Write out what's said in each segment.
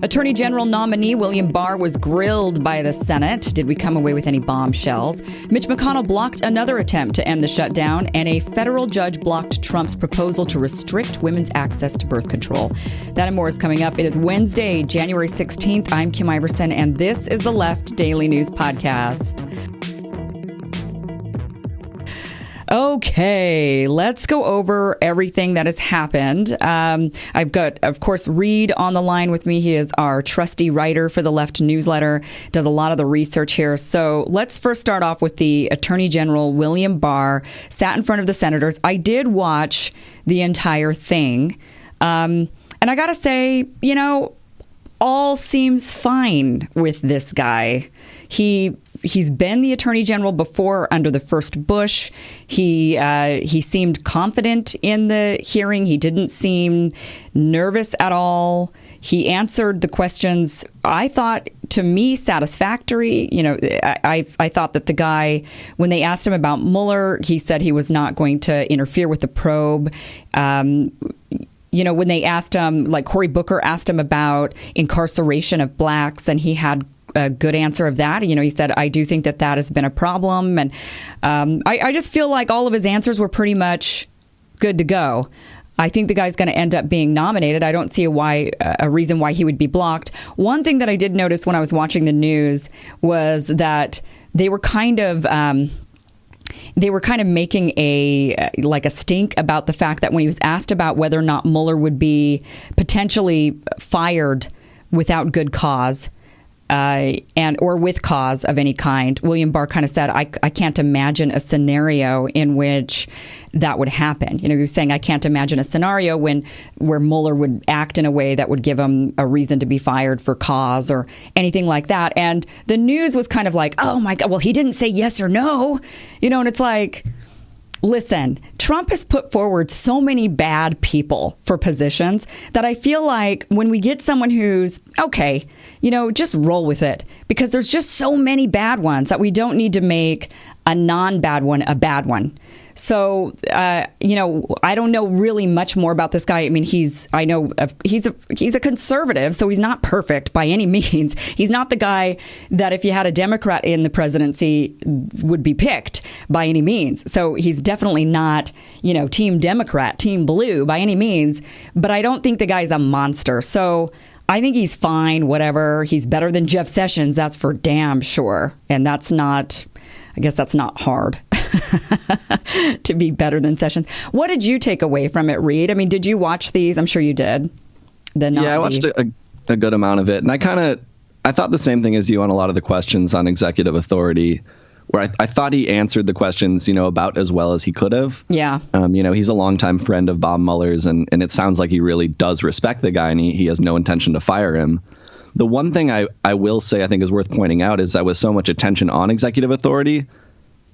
Attorney General nominee William Barr was grilled by the Senate. Did we come away with any bombshells? Mitch McConnell blocked another attempt to end the shutdown, and a federal judge blocked Trump's proposal to restrict women's access to birth control. That and more is coming up. It is Wednesday, January 16th. I'm Kim Iverson, and this is the Left Daily News Podcast. Okay, let's go over everything that has happened. I've got, of course, Reed on the line with me. He is our trusty writer for the Left newsletter, does a lot of the research here. So let's first start off with the Attorney General, William Barr, sat in front of the senators. I did watch the entire thing. And I got to say, all seems fine with this guy. He's been the attorney general before under the first Bush. He seemed confident in the hearing. He didn't seem nervous at all. He answered the questions, I thought, to me, satisfactory. I thought that the guy, when they asked him about Mueller, he said he was not going to interfere with the probe. When they asked him, like Cory Booker asked him about incarceration of blacks, and he had a good answer of that. He said, I do think that has been a problem. And I just feel like all of his answers were pretty much good to go. I think the guy's going to end up being nominated. I don't see a reason why he would be blocked. One thing that I did notice when I was watching the news was that they were kind of making a stink about the fact that when he was asked about whether or not Mueller would be potentially fired without good cause, or with cause of any kind, William Barr kind of said, I can't imagine a scenario in which that would happen. He was saying, I can't imagine a scenario where Mueller would act in a way that would give him a reason to be fired for cause or anything like that. And the news was kind of like, oh my God, well, he didn't say yes or no, and it's like, listen, Trump has put forward so many bad people for positions that I feel like when we get someone who's okay, just roll with it, because there's just so many bad ones that we don't need to make a non-bad one a bad one. So, I don't know really much more about this guy. I mean, he's a conservative, so he's not perfect by any means. He's not the guy that if you had a Democrat in the presidency would be picked by any means. So he's definitely not, team Democrat, team blue by any means. But I don't think the guy's a monster. So I think he's fine, whatever. He's better than Jeff Sessions. That's for damn sure. And I guess that's not hard to be better than Sessions. What did you take away from it, Reed? I mean, did you watch these? I'm sure you did. I watched a good amount of it. And I thought the same thing as you on a lot of the questions on executive authority, where I thought he answered the questions, about as well as he could have. Yeah. He's a longtime friend of Bob Mueller's, and it sounds like he really does respect the guy, and he has no intention to fire him. The one thing I will say I think is worth pointing out is that with so much attention on executive authority,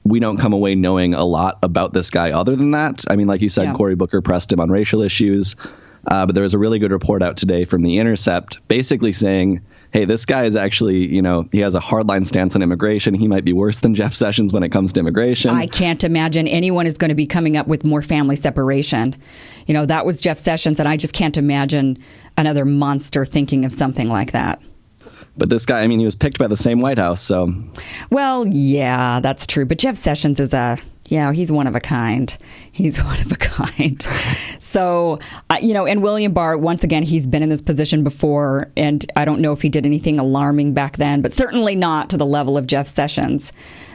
we don't come away knowing a lot about this guy other than that. I mean, like you said, yeah. Cory Booker pressed him on racial issues, but there was a really good report out today from The Intercept basically saying, hey, this guy is actually, he has a hardline stance on immigration. He might be worse than Jeff Sessions when it comes to immigration. I can't imagine anyone is going to be coming up with more family separation. That was Jeff Sessions, and I just can't imagine another monster thinking of something like that. But this guy, he was picked by the same White House, so. Well, yeah, that's true. But Jeff Sessions is he's one of a kind. He's one of a kind. So, and William Barr, once again, he's been in this position before, and I don't know if he did anything alarming back then, but certainly not to the level of Jeff Sessions.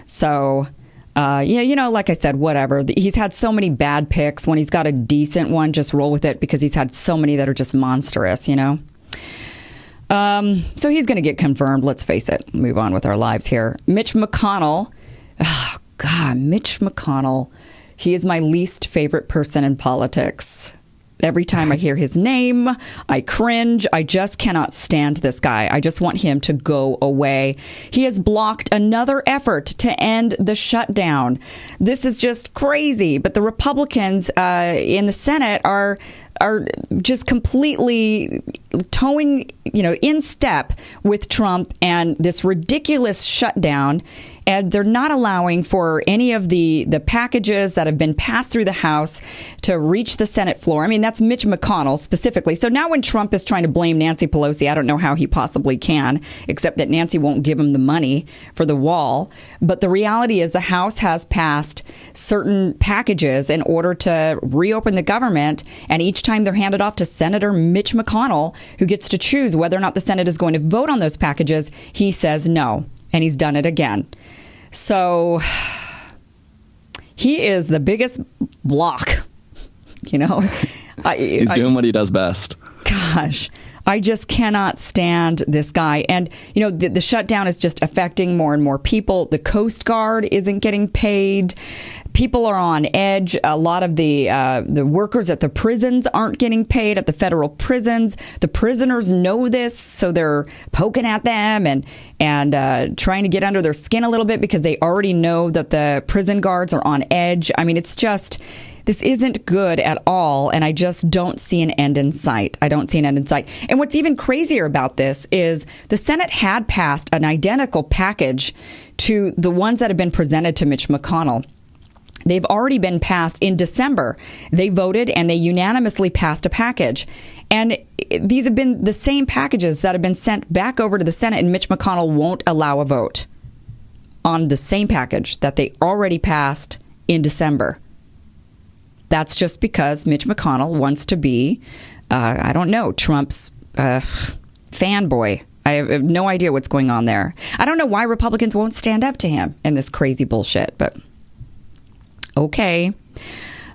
So, like I said, whatever. He's had so many bad picks. When he's got a decent one, just roll with it, because he's had so many that are just monstrous, So he's going to get confirmed. Let's face it. Move on with our lives here. Mitch McConnell. Oh, God, Mitch McConnell. He is my least favorite person in politics. Every time I hear his name, I cringe. I just cannot stand this guy. I just want him to go away. He has blocked another effort to end the shutdown. This is just crazy. But the Republicans in the Senate are just completely towing, in step with Trump and this ridiculous shutdown. and they're not allowing for any of the packages that have been passed through the House to reach the Senate floor. I mean, that's Mitch McConnell specifically. So now when Trump is trying to blame Nancy Pelosi, I don't know how he possibly can, except that Nancy won't give him the money for the wall. But the reality is the House has passed certain packages in order to reopen the government, and each time they're handed off to Senator Mitch McConnell, who gets to choose whether or not the Senate is going to vote on those packages. He says no, and he's done it again. So he is the biggest block, you know. He's doing what he does best. Gosh, I just cannot stand this guy. And, you know, the shutdown is just affecting more and more people. The Coast Guard isn't getting paid. People are on edge. A lot of the workers at the prisons aren't getting paid at the federal prisons. The prisoners know this, so they're poking at them and trying to get under their skin a little bit because they already know that the prison guards are on edge. I mean, it's just, this isn't good at all, and I just don't see an end in sight. I don't see an end in sight. And what's even crazier about this is the Senate had passed an identical package to the ones that have been presented to Mitch McConnell. They've already been passed in December. They voted and they unanimously passed a package. And these have been the same packages that have been sent back over to the Senate, and Mitch McConnell won't allow a vote on the same package that they already passed in December. That's just because Mitch McConnell wants to be, I don't know, Trump's fanboy. I have no idea what's going on there. I don't know why Republicans won't stand up to him in this crazy bullshit, but okay.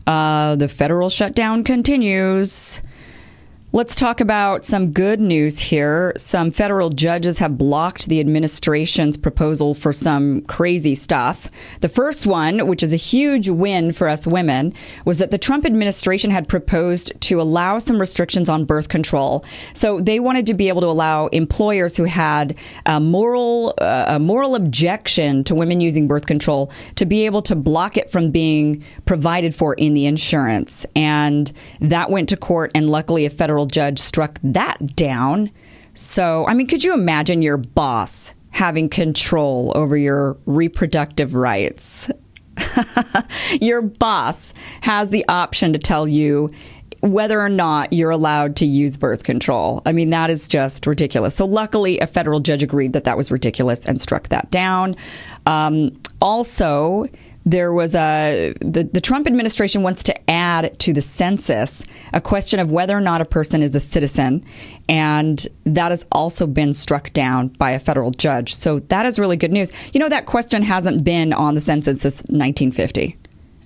The federal shutdown continues. Let's talk about some good news here. Some federal judges have blocked the administration's proposal for some crazy stuff. The first one, which is a huge win for us women, was that the Trump administration had proposed to allow some restrictions on birth control. So they wanted to be able to allow employers who had a moral objection to women using birth control to be able to block it from being provided for in the insurance. And that went to court, and luckily a federal judge struck that down. So, I mean, could you imagine your boss having control over your reproductive rights? Your boss has the option to tell you whether or not you're allowed to use birth control. I mean, that is just ridiculous. So luckily, a federal judge agreed that that was ridiculous and struck that down. Also, there was the Trump administration wants to add to the census a question of whether or not a person is a citizen, and that has also been struck down by a federal judge. So that is really good news. You know, that question hasn't been on the census since 1950.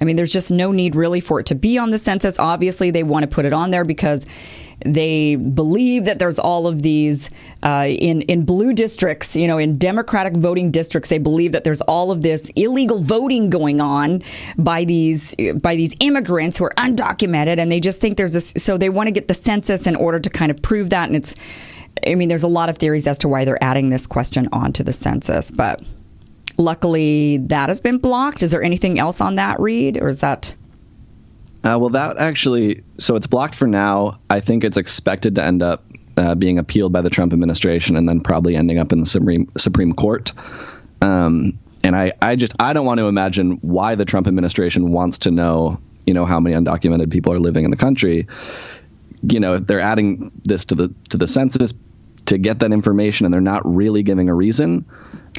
I mean, there's just no need really for it to be on the census. Obviously, they want to put it on there because they believe that there's all of these in blue districts, you know, in Democratic voting districts. They believe that there's all of this illegal voting going on by these immigrants who are undocumented, and they just think there's this. So they want to get the census in order to kind of prove that. And there's a lot of theories as to why they're adding this question onto the census, but luckily that has been blocked. Is there anything else on that, Reed, or is that? Well, that actually, so it's blocked for now. I think it's expected to end up being appealed by the Trump administration and then probably ending up in the Supreme Court. And I don't want to imagine why the Trump administration wants to know, you know, how many undocumented people are living in the country. You know, if they're adding this to the census to get that information and they're not really giving a reason.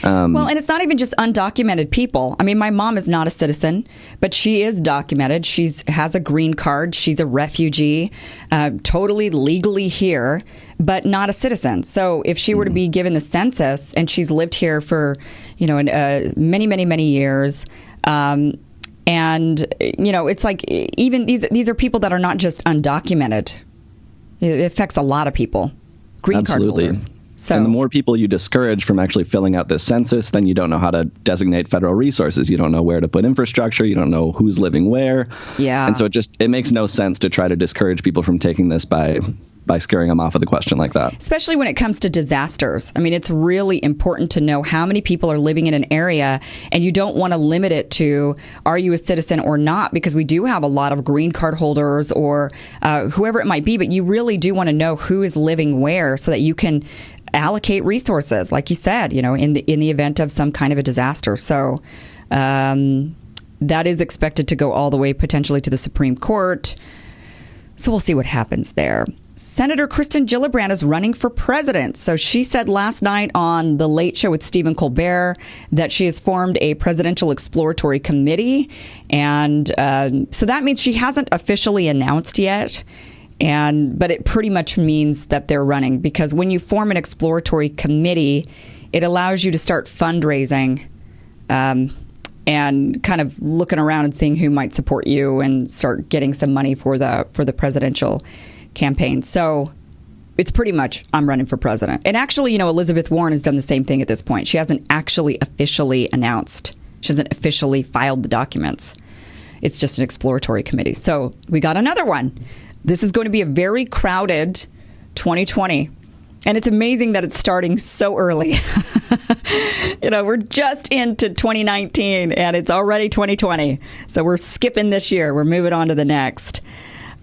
Well, and it's not even just undocumented people. I mean, my mom is not a citizen, but she is documented. She has a green card. She's a refugee, totally legally here, but not a citizen. So if she were to be given the census and she's lived here for, you know, many, many, many years, and, you know, it's like even these are people that are not just undocumented. It affects a lot of people. Green Absolutely. Card holders. So, and the more people you discourage from actually filling out this census, then you don't know how to designate federal resources. You don't know where to put infrastructure. You don't know who's living where. Yeah. And so it makes no sense to try to discourage people from taking this by scaring them off with a question like that. Especially when it comes to disasters. I mean, it's really important to know how many people are living in an area, and you don't want to limit it to, are you a citizen or not? Because we do have a lot of green card holders or whoever it might be, but you really do want to know who is living where so that you can allocate resources, like you said, in the event of some kind of a disaster. So that is expected to go all the way potentially to the Supreme Court. So we'll see what happens there. Senator Kirsten Gillibrand is running for president. So she said last night on The Late Show with Stephen Colbert that she has formed a presidential exploratory committee. And so that means she hasn't officially announced yet. But it pretty much means that they're running, because when you form an exploratory committee, it allows you to start fundraising and kind of looking around and seeing who might support you and start getting some money for the presidential campaign. So it's pretty much, I'm running for president. And actually, Elizabeth Warren has done the same thing at this point. She hasn't actually officially announced. She hasn't officially filed the documents. It's just an exploratory committee. So we got another one. This is going to be a very crowded 2020. And it's amazing that it's starting so early. We're just into 2019 and it's already 2020. So we're skipping this year. We're moving on to the next.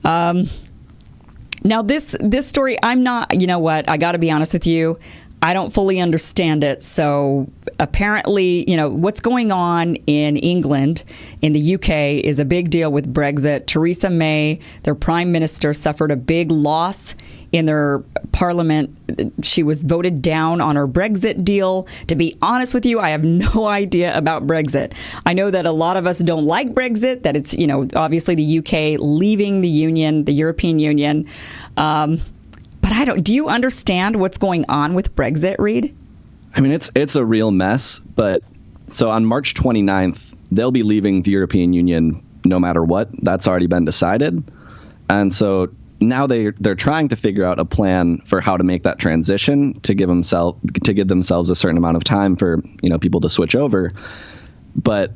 Now, this story, I'm not, I got to be honest with you. I don't fully understand it. So apparently, what's going on in England, in the UK, is a big deal with Brexit. Theresa May, their prime minister, suffered a big loss in their parliament. She was voted down on her Brexit deal. To be honest with you, I have no idea about Brexit. I know that a lot of us don't like Brexit, that it's, obviously the UK leaving the Union, the European Union. But do you understand what's going on with Brexit, Reed? I mean, it's a real mess. But so on March 29th, they'll be leaving the European Union no matter what. That's already been decided. And so now they're trying to figure out a plan for how to make that transition to give themselves a certain amount of time for, people to switch over. But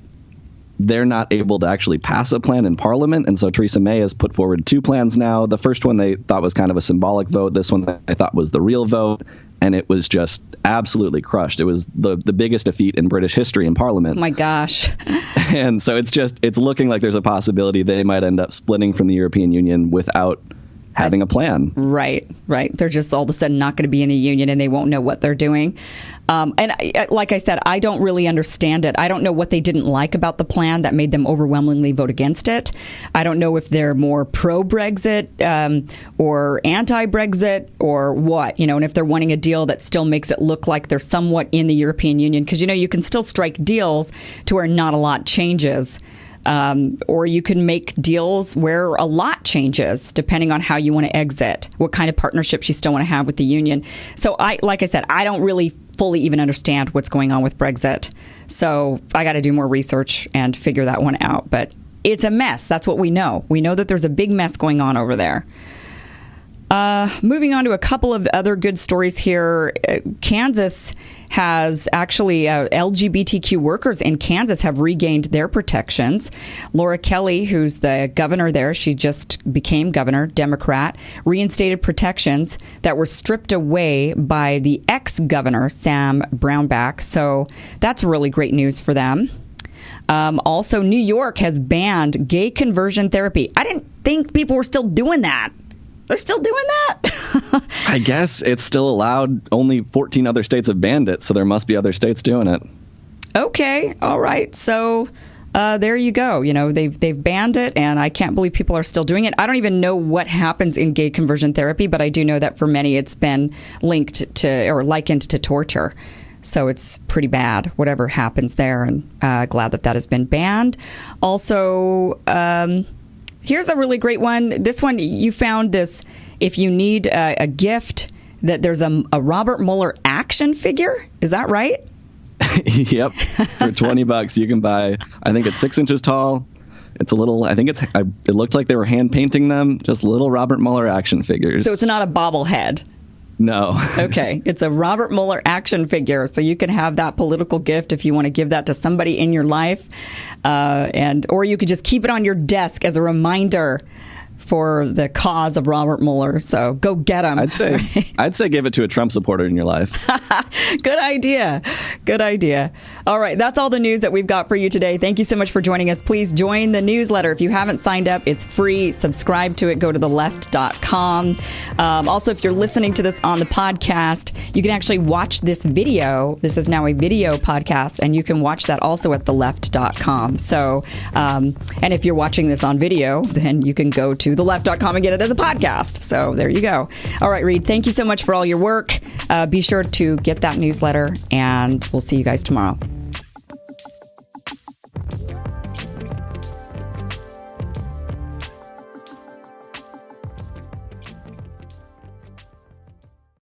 they're not able to actually pass a plan in Parliament. And so Theresa May has put forward two plans now. The first one they thought was kind of a symbolic vote. This one I thought was the real vote. And it was just absolutely crushed. It was the biggest defeat in British history in Parliament. Oh, my gosh. And so it's looking like there's a possibility they might end up splitting from the European Union without having a plan. Right. They're just all of a sudden not going to be in the union and they won't know what they're doing. Like I said, I don't really understand it. I don't know what they didn't like about the plan that made them overwhelmingly vote against it. I don't know if they're more pro-Brexit or anti-Brexit or what, and if they're wanting a deal that still makes it look like they're somewhat in the European Union. Because, you can still strike deals to where not a lot changes. Or you can make deals where a lot changes depending on how you want to exit, what kind of partnerships you still want to have with the union. So like I said, I don't really fully even understand what's going on with Brexit. So I got to do more research and figure that one out. But it's a mess. That's what we know. We know that there's a big mess going on over there. Moving on to a couple of other good stories here. Kansas has actually LGBTQ workers in Kansas have regained their protections. Laura Kelly, who's the governor there, she just became governor, Democrat, reinstated protections that were stripped away by the ex-governor, Sam Brownback. So that's really great news for them. Also, New York has banned gay conversion therapy. I didn't think people were still doing that. They're still doing that? I guess it's still allowed. Only 14 other states have banned it, so there must be other states doing it. Okay. All right. So there you go. They've banned it, and I can't believe people are still doing it. I don't even know what happens in gay conversion therapy, but I do know that for many it's been linked to or likened to torture. So it's pretty bad, whatever happens there, and glad that has been banned. Also, here's a really great one. This one, you found this, if you need a gift, that there's a Robert Mueller action figure. Is that right? Yep. For $20, you can buy, I think it's 6 inches tall. It's a little, it looked like they were hand painting them, just little Robert Mueller action figures. So it's not a bobblehead. No. Okay. It's a Robert Mueller action figure. So you can have that political gift if you want to give that to somebody in your life. Or you could just keep it on your desk as a reminder for the cause of Robert Mueller. So go get him. I'd say give it to a Trump supporter in your life. Good idea. Good idea. All right. That's all the news that we've got for you today. Thank you so much for joining us. Please join the newsletter. If you haven't signed up, it's free. Subscribe to it. Go to theleft.com. Also, if you're listening to this on the podcast, you can actually watch this video. This is now a video podcast, and you can watch that also at theleft.com. So, and if you're watching this on video, then you can go to theleft.com and get it as a podcast. So there you go. All right, Reed, thank you so much for all your work. Be sure to get that newsletter, and we'll see you guys tomorrow.